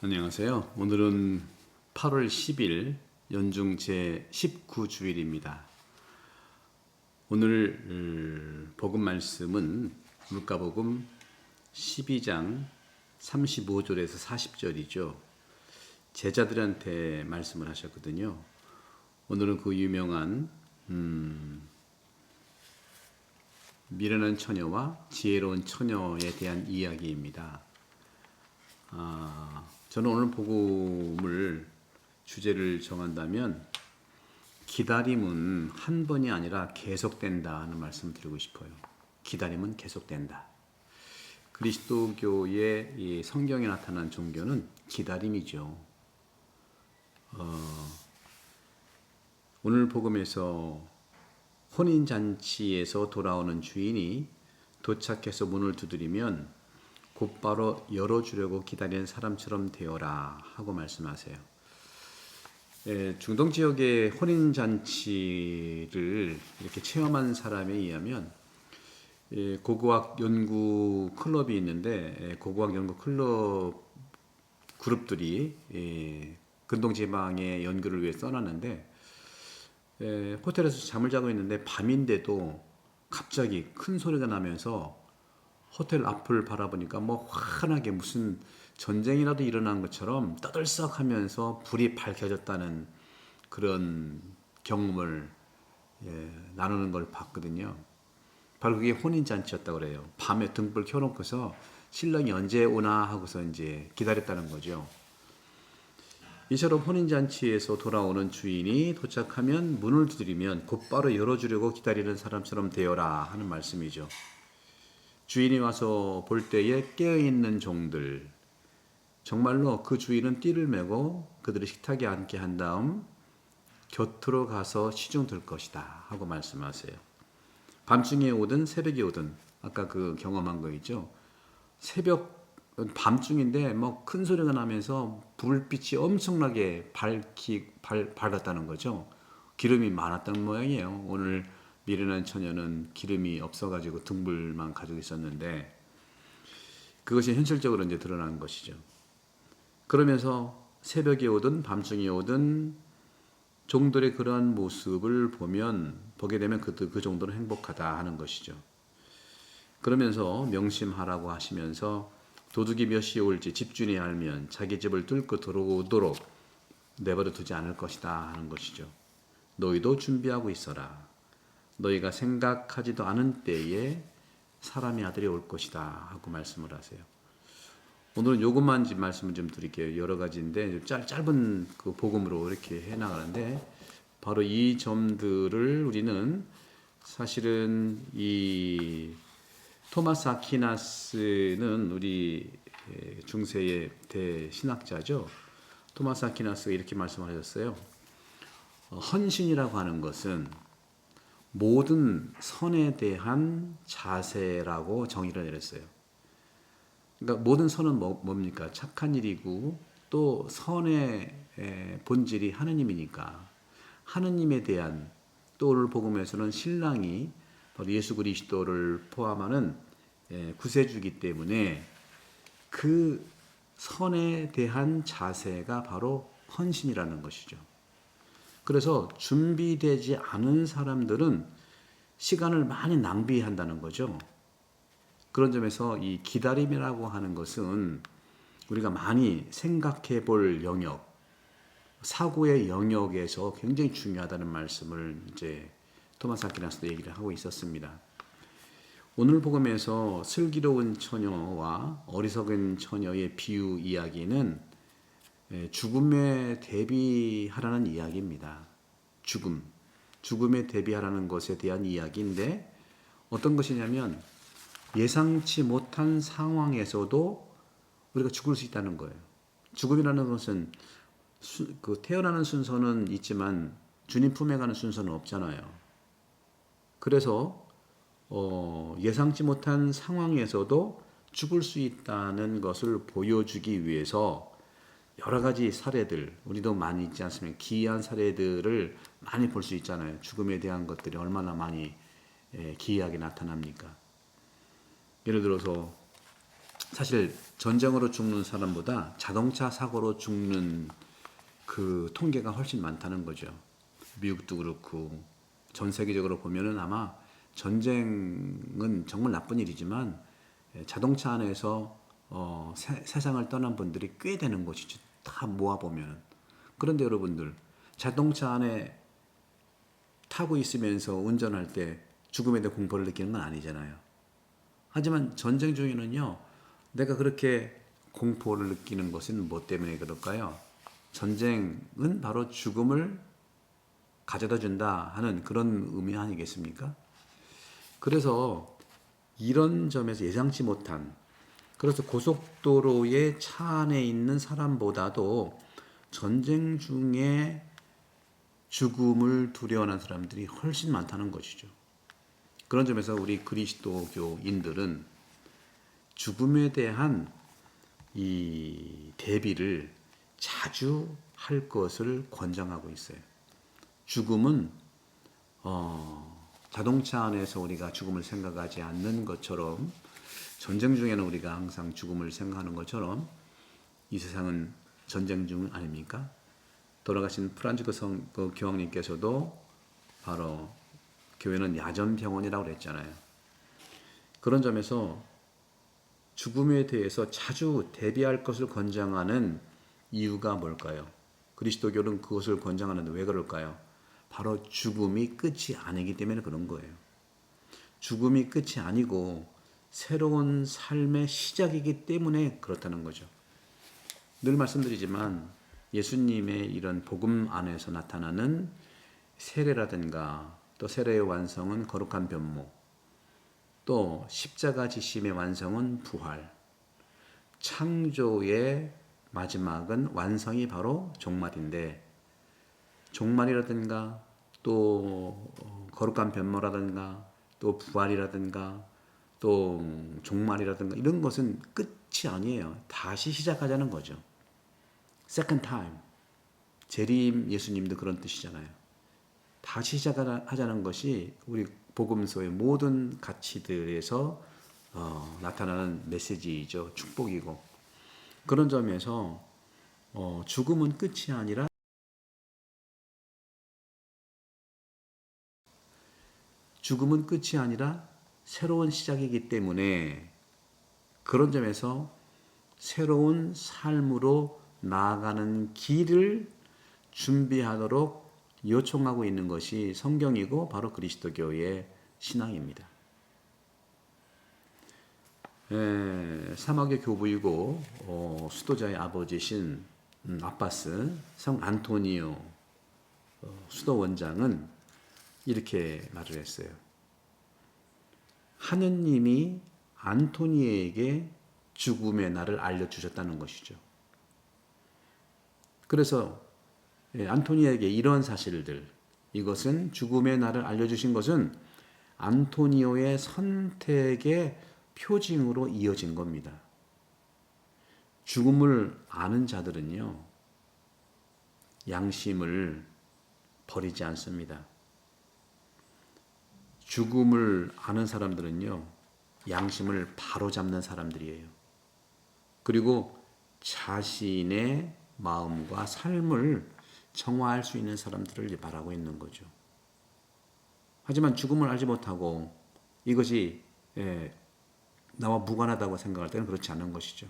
안녕하세요. 오늘은 8월 10일 연중 제19주일입니다. 오늘 복음 말씀은 루카복음 12장 35절에서 40절이죠. 제자들한테 말씀을 하셨거든요. 오늘은 그 유명한 미련한 처녀와 지혜로운 처녀에 대한 이야기입니다. 저는 오늘 복음을 주제를 정한다면 기다림은 한 번이 아니라 계속된다 하는 말씀을 드리고 싶어요. 기다림은 계속된다. 그리스도교의 이 성경에 나타난 종교는 기다림이죠. 오늘 복음에서 혼인잔치에서 돌아오는 주인이 도착해서 문을 두드리면 곧바로 열어주려고 기다리는 사람처럼 되어라 하고 말씀하세요. 중동 지역의 혼인잔치를 이렇게 체험한 사람에 의하면 고고학 연구 클럽이 있는데 고고학 연구 클럽 그룹들이 근동지방의 연구를 위해 써놨는데 호텔에서 잠을 자고 있는데 밤인데도 갑자기 큰 소리가 나면서 호텔 앞을 바라보니까 뭐 환하게 무슨 전쟁이라도 일어난 것처럼 떠들썩하면서 불이 밝혀졌다는 그런 경험을 나누는 걸 봤거든요. 바로 그게 혼인잔치였다고 그래요. 밤에 등불 켜놓고서 신랑이 언제 오나 하고서 이제 기다렸다는 거죠. 이처럼 혼인잔치에서 돌아오는 주인이 도착하면 문을 두드리면 곧바로 열어주려고 기다리는 사람처럼 되어라 하는 말씀이죠. 주인이 와서 볼 때에 깨어있는 종들, 정말로 그 주인은 띠를 메고 그들을 식탁에 앉게 한 다음 곁으로 가서 시중들 것이다 하고 말씀하세요. 밤중에 오든 새벽에 오든 아까 그 경험한 거 있죠. 밤중인데 뭐 큰 소리가 나면서 불빛이 엄청나게 밝았다는 거죠. 기름이 많았던 모양이에요. 오늘 미련한 처녀는 기름이 없어가지고 등불만 가지고 있었는데 그것이 현실적으로 이제 드러난 것이죠. 그러면서 새벽에 오든 밤중에 오든 종들의 그러한 모습을 보게 되면 그 정도는 행복하다 하는 것이죠. 그러면서 명심하라고 하시면서 도둑이 몇 시에 올지 집주인이 알면 자기 집을 뚫고 들어오도록 내버려 두지 않을 것이다 하는 것이죠. 너희도 준비하고 있어라. 너희가 생각하지도 않은 때에 사람의 아들이 올 것이다 하고 말씀을 하세요. 오늘은 요것만 말씀을 좀 드릴게요. 여러 가지인데 짧은 그 복음으로 이렇게 해나가는데 바로 이 점들을 우리는 사실은 이 토마스 아퀴나스는 우리 중세의 대신학자죠. 토마스 아퀴나스가 이렇게 말씀하셨어요. 헌신이라고 하는 것은 모든 선에 대한 자세라고 정의를 내렸어요. 그러니까 모든 선은 뭡니까? 착한 일이고 또 선의 본질이 하느님이니까 하느님에 대한 또 오늘 복음에서는 신랑이 바로 예수 그리스도를 포함하는 구세주이기 때문에 그 선에 대한 자세가 바로 헌신이라는 것이죠. 그래서 준비되지 않은 사람들은 시간을 많이 낭비한다는 거죠. 그런 점에서 이 기다림이라고 하는 것은 우리가 많이 생각해 볼 영역, 사고의 영역에서 굉장히 중요하다는 말씀을 이제 토마스 아퀴나스도 얘기를 하고 있었습니다. 오늘 복음에서 슬기로운 처녀와 어리석은 처녀의 비유 이야기는 죽음에 대비하라는 이야기입니다. 죽음에 대비하라는 것에 대한 이야기인데 어떤 것이냐면 예상치 못한 상황에서도 우리가 죽을 수 있다는 거예요. 죽음이라는 것은 태어나는 순서는 있지만 주님 품에 가는 순서는 없잖아요. 그래서 예상치 못한 상황에서도 죽을 수 있다는 것을 보여주기 위해서 여러 가지 사례들, 우리도 많이 있지 않습니까? 기이한 사례들을 많이 볼 수 있잖아요. 죽음에 대한 것들이 얼마나 많이 기이하게 나타납니까? 예를 들어서 사실 전쟁으로 죽는 사람보다 자동차 사고로 죽는 그 통계가 훨씬 많다는 거죠. 미국도 그렇고 전 세계적으로 보면은 아마 전쟁은 정말 나쁜 일이지만 자동차 안에서 세상을 떠난 분들이 꽤 되는 것이죠. 다 모아보면은. 그런데 여러분들 자동차 안에 타고 있으면서 운전할 때 죽음에 대해 공포를 느끼는 건 아니잖아요. 하지만 전쟁 중에는요, 내가 그렇게 공포를 느끼는 것은 뭐 때문에 그럴까요? 전쟁은 바로 죽음을 가져다 준다 하는 그런 의미 아니겠습니까? 그래서 이런 점에서 예상치 못한, 그래서 고속도로에 차 안에 있는 사람보다도 전쟁 중에 죽음을 두려워하는 사람들이 훨씬 많다는 것이죠. 그런 점에서 우리 그리스도교인들은 죽음에 대한 이 대비를 자주 할 것을 권장하고 있어요. 죽음은 자동차 안에서 우리가 죽음을 생각하지 않는 것처럼, 전쟁 중에는 우리가 항상 죽음을 생각하는 것처럼, 이 세상은 전쟁 중 아닙니까? 돌아가신 프란치스코 교황님께서도 바로 교회는 야전병원이라고 그랬잖아요. 그런 점에서 죽음에 대해서 자주 대비할 것을 권장하는 이유가 뭘까요? 그리스도교는 그것을 권장하는데 왜 그럴까요? 바로 죽음이 끝이 아니기 때문에 그런 거예요. 죽음이 끝이 아니고 새로운 삶의 시작이기 때문에 그렇다는 거죠. 늘 말씀드리지만 예수님의 이런 복음 안에서 나타나는 세례라든가 또 세례의 완성은 거룩한 변모, 또 십자가 지심의 완성은 부활, 창조의 마지막은 완성이 바로 종말인데, 종말이라든가 또 거룩한 변모라든가 또 부활이라든가 또 종말이라든가 이런 것은 끝이 아니에요. 다시 시작하자는 거죠. Second time. 재림 예수님도 그런 뜻이잖아요. 다시 시작하자는 것이 우리 복음서의 모든 가치들에서 나타나는 메시지이죠. 축복이고. 그런 점에서 죽음은 끝이 아니라 새로운 시작이기 때문에, 그런 점에서 새로운 삶으로 나아가는 길을 준비하도록 요청하고 있는 것이 성경이고 바로 그리스도교의 신앙입니다. 사막의 교부이고 수도자의 아버지신 아빠스 성 안토니오 수도 원장은 이렇게 말을 했어요. 하느님이 안토니에게 죽음의 날을 알려주셨다는 것이죠. 그래서 안토니에게 이런 사실들, 이것은 죽음의 날을 알려주신 것은 안토니오의 선택의 표징으로 이어진 겁니다. 죽음을 아는 자들은요, 양심을 버리지 않습니다. 죽음을 아는 사람들은요, 양심을 바로잡는 사람들이에요. 그리고 자신의 마음과 삶을 정화할 수 있는 사람들을 말하고 있는 거죠. 하지만 죽음을 알지 못하고 이것이 나와 무관하다고 생각할 때는 그렇지 않은 것이죠.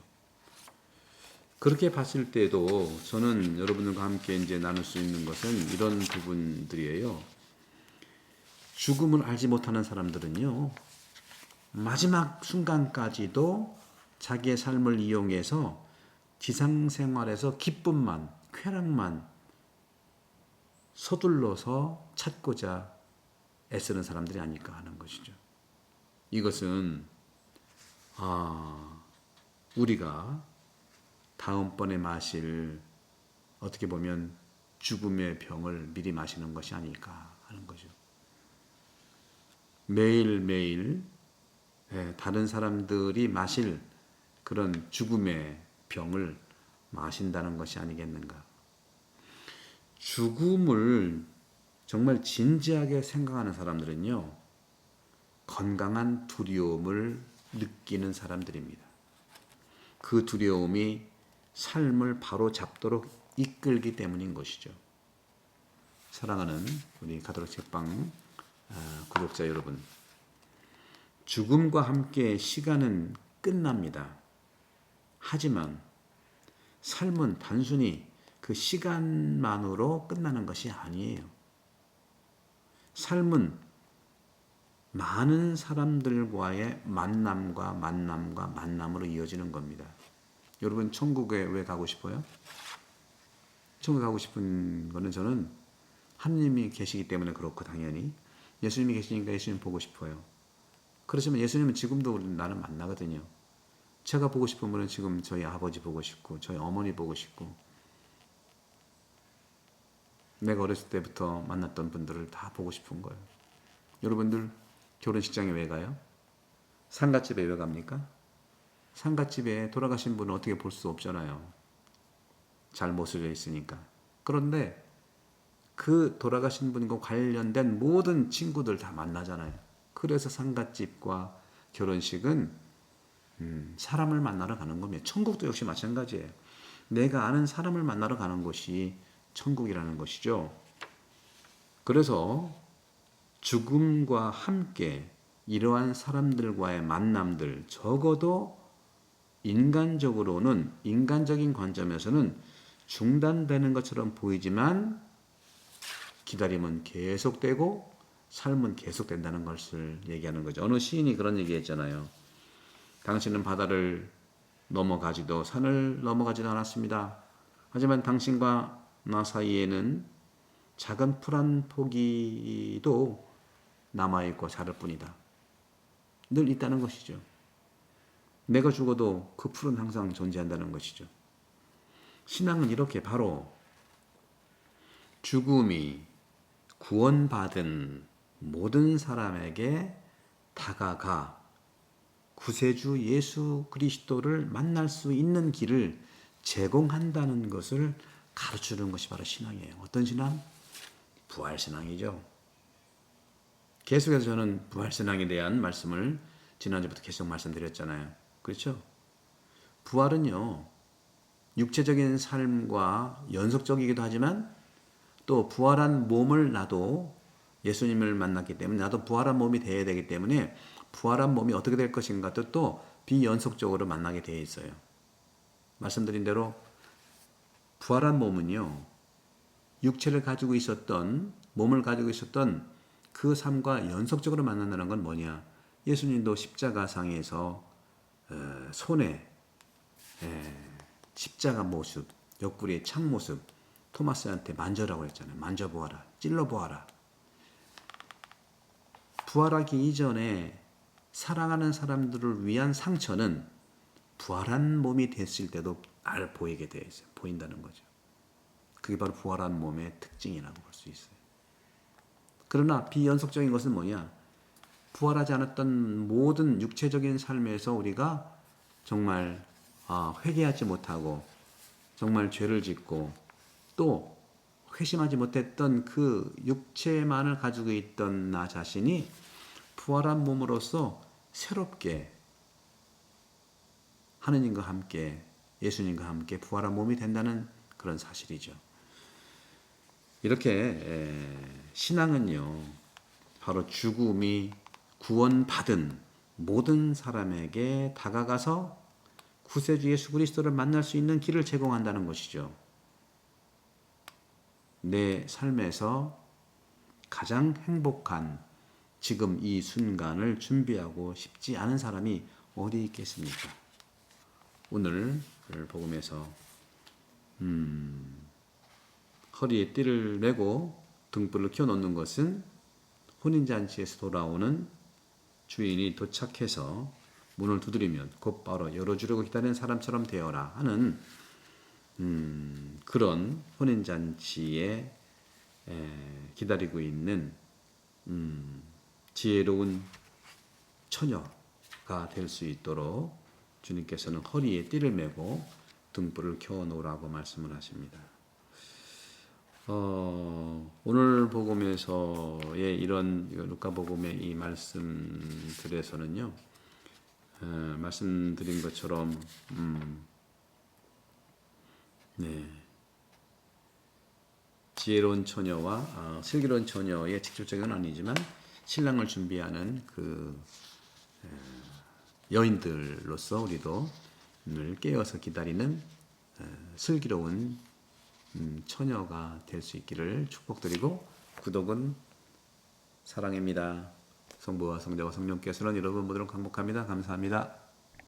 그렇게 봤을 때도 저는 여러분들과 함께 이제 나눌 수 있는 것은 이런 부분들이에요. 죽음을 알지 못하는 사람들은요, 마지막 순간까지도 자기의 삶을 이용해서 지상생활에서 기쁨만, 쾌락만 서둘러서 찾고자 애쓰는 사람들이 아닐까 하는 것이죠. 이것은 우리가 다음번에 마실, 어떻게 보면 죽음의 병을 미리 마시는 것이 아닐까 하는 거죠. 매일매일 다른 사람들이 마실 그런 죽음의 병을 마신다는 것이 아니겠는가. 죽음을 정말 진지하게 생각하는 사람들은요, 건강한 두려움을 느끼는 사람들입니다. 그 두려움이 삶을 바로 잡도록 이끌기 때문인 것이죠. 사랑하는 우리 가톨릭 책방 구독자 여러분, 죽음과 함께 시간은 끝납니다. 하지만 삶은 단순히 그 시간만으로 끝나는 것이 아니에요. 삶은 많은 사람들과의 만남으로 이어지는 겁니다. 여러분, 천국에 왜 가고 싶어요? 천국에 가고 싶은 거는 저는 하느님이 계시기 때문에 그렇고, 당연히 예수님이 계시니까 예수님 보고 싶어요. 그렇지만 예수님은 지금도 나는 만나거든요. 제가 보고 싶은 분은 지금 저희 아버지 보고 싶고, 저희 어머니 보고 싶고, 내가 어렸을 때부터 만났던 분들을 다 보고 싶은 거예요. 여러분들 결혼식장에 왜 가요? 상갓집에 왜 갑니까? 상갓집에 돌아가신 분은 어떻게 볼 수 없잖아요. 잘 모셔져 있으니까. 그런데 그 돌아가신 분과 관련된 모든 친구들 다 만나잖아요. 그래서 상갓집과 결혼식은 사람을 만나러 가는 겁니다. 천국도 역시 마찬가지예요. 내가 아는 사람을 만나러 가는 것이 천국이라는 것이죠. 그래서 죽음과 함께 이러한 사람들과의 만남들, 적어도 인간적인 관점에서는 중단되는 것처럼 보이지만 기다림은 계속되고 삶은 계속된다는 것을 얘기하는 거죠. 어느 시인이 그런 얘기 했잖아요. 당신은 바다를 넘어가지도 산을 넘어가지도 않았습니다. 하지만 당신과 나 사이에는 작은 풀 한 포기도 남아있고 자랄 뿐이다. 늘 있다는 것이죠. 내가 죽어도 그 풀은 항상 존재한다는 것이죠. 신앙은 이렇게 바로 죽음이 구원받은 모든 사람에게 다가가 구세주 예수 그리스도를 만날 수 있는 길을 제공한다는 것을 가르치는 것이 바로 신앙이에요. 어떤 신앙? 부활신앙이죠. 계속해서 저는 부활신앙에 대한 말씀을 지난주부터 계속 말씀드렸잖아요. 그렇죠? 부활은요, 육체적인 삶과 연속적이기도 하지만 또 부활한 몸을 나도 예수님을 만났기 때문에 나도 부활한 몸이 되어야 되기 때문에 부활한 몸이 어떻게 될 것인가 또 비연속적으로 만나게 되어 있어요. 말씀드린 대로 부활한 몸은요, 육체를 가지고 있었던, 몸을 가지고 있었던 그 삶과 연속적으로 만난다는 건 뭐냐? 예수님도 십자가상에서 손에 십자가 모습, 옆구리의 창 모습, 토마스한테 만져라고 했잖아요. 만져보아라, 찔러보아라. 부활하기 이전에 사랑하는 사람들을 위한 상처는 부활한 몸이 됐을 때도 보이게 되어 있어요. 보인다는 거죠. 그게 바로 부활한 몸의 특징이라고 볼 수 있어요. 그러나 비연속적인 것은 뭐냐? 부활하지 않았던 모든 육체적인 삶에서 우리가 정말 회개하지 못하고 정말 죄를 짓고 또 회심하지 못했던 그 육체만을 가지고 있던 나 자신이 부활한 몸으로서 새롭게 하느님과 함께 예수님과 함께 부활한 몸이 된다는 그런 사실이죠. 이렇게 신앙은요, 바로 죽음이 구원받은 모든 사람에게 다가가서 구세주 예수 그리스도를 만날 수 있는 길을 제공한다는 것이죠. 내 삶에서 가장 행복한 지금 이 순간을 준비하고 싶지 않은 사람이 어디 있겠습니까? 오늘 복음에서 허리에 띠를 메고 등불을 켜놓는 것은 혼인잔치에서 돌아오는 주인이 도착해서 문을 두드리면 곧바로 열어주려고 기다리는 사람처럼 되어라 하는 그런 혼인잔치에 기다리고 있는 지혜로운 처녀가 될 수 있도록 주님께서는 허리에 띠를 메고 등불을 켜놓으라고 말씀을 하십니다. 오늘 복음에서의 이런 루카 복음의 이 말씀들에서는요, 말씀드린 것처럼 네, 지혜로운 처녀와 슬기로운 처녀의 직접적인 아니지만 신랑을 준비하는 그 여인들로서 우리도 늘 깨어서 기다리는 슬기로운 처녀가 될 수 있기를 축복드리고, 구독은 사랑입니다. 성부와 성자와 성령께서는 여러분 모두를 강복합니다. 감사합니다.